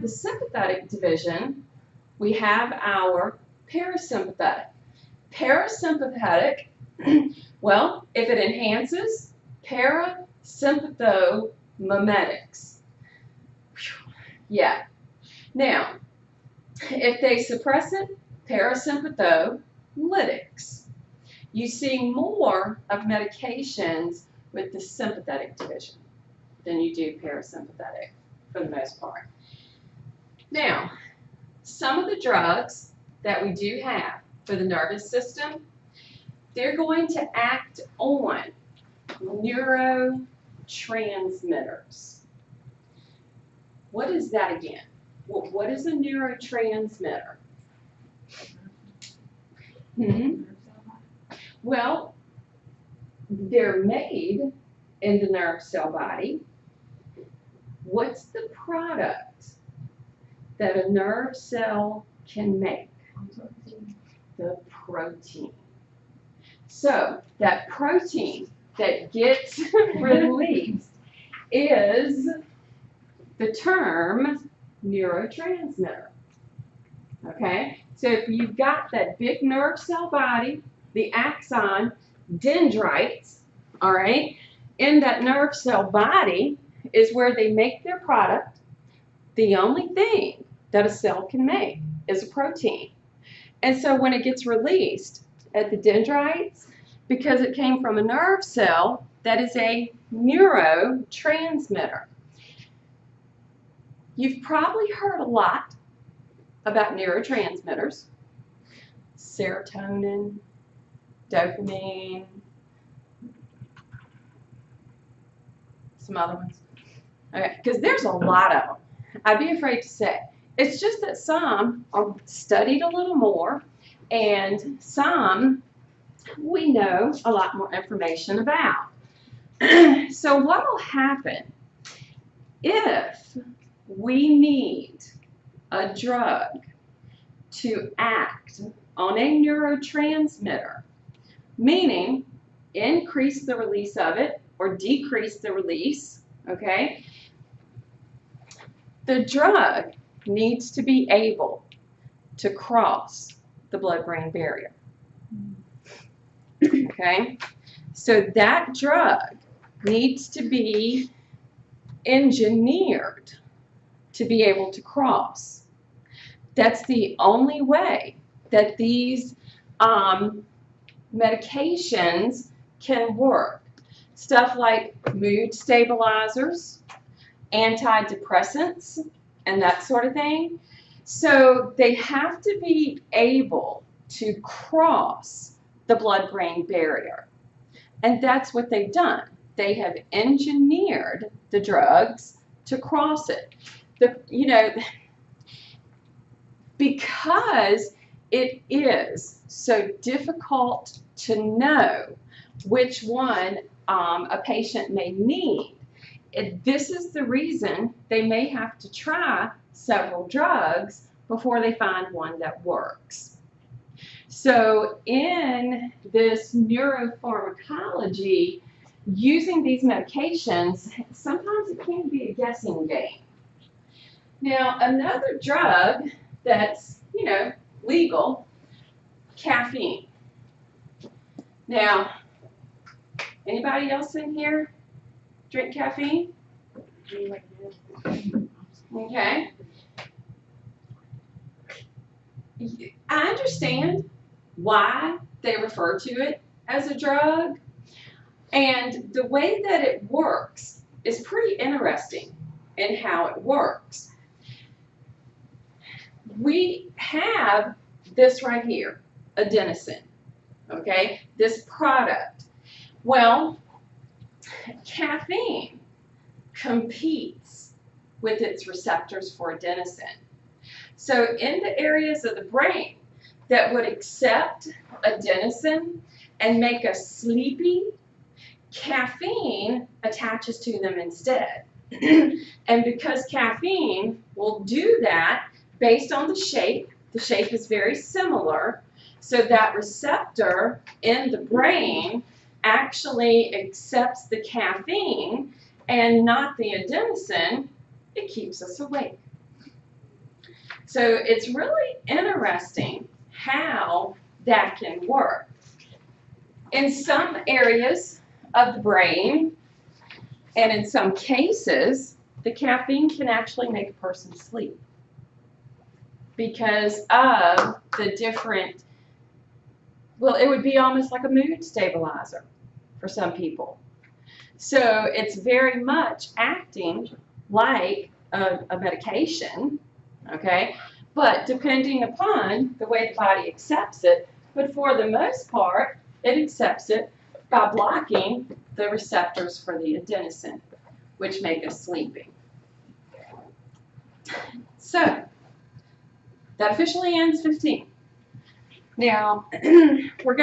the sympathetic division, we have our parasympathetic. Parasympathetic, well, if it enhances, parasympathomimetics. Yeah. Now, if they suppress it, parasympatholytics. You see more of medications with the sympathetic division than you do parasympathetic for the most part. Now, some of the drugs that we do have for the nervous system, they're going to act on neurotransmitters. What is that again? Well, what is a neurotransmitter? Well, they're made in the nerve cell body. What's the product that a nerve cell can make? The protein. So that protein that gets released is the term neurotransmitter. Okay? So if you've got that big nerve cell body, the axon, dendrites, all right, in that nerve cell body is where they make their product. The only thing that a cell can make is a protein. And so when it gets released at the dendrites, because it came from a nerve cell, that is a neurotransmitter. You've probably heard a lot about neurotransmitters. Serotonin, dopamine, some other ones. Okay, because there's a lot of them. I'd be afraid to say. It's just that some are studied a little more, and some we know a lot more information about. So what will happen if we need a drug to act on a neurotransmitter, meaning increase the release of it or decrease the release, okay? The drug needs to be able to cross the blood-brain barrier. Okay? So that drug needs to be engineered to be able to cross. That's the only way that these medications can work. Stuff like mood stabilizers, antidepressants, and that sort of thing. So they have to be able to cross the blood-brain barrier. And that's what they've done. They have engineered the drugs to cross it. Because it is so difficult to know which one a patient may need, this is the reason they may have to try several drugs before they find one that works. So in this neuropharmacology, using these medications, sometimes it can be a guessing game. Now, another drug that's, legal, caffeine. Now, anybody else in here drink caffeine? Okay. I understand why they refer to it as a drug, and the way that it works is pretty interesting in how it works. We have this right here, adenosine, okay, this product. Well, caffeine competes with its receptors for adenosine. So in the areas of the brain that would accept adenosine and make us sleepy, caffeine attaches to them instead. And because caffeine will do that based on the shape is very similar, so that receptor in the brain actually accepts the caffeine and not the adenosine. It keeps us awake. So it's really interesting how that can work. In some areas of the brain, and in some cases, the caffeine can actually make a person sleep because of the different, well, it would be almost like a mood stabilizer for some people. So it's very much acting like a medication, okay? But depending upon the way the body accepts it, but for the most part, it accepts it by blocking the receptors for the adenosine, which make us sleepy. So that officially ends 15. Now, we're going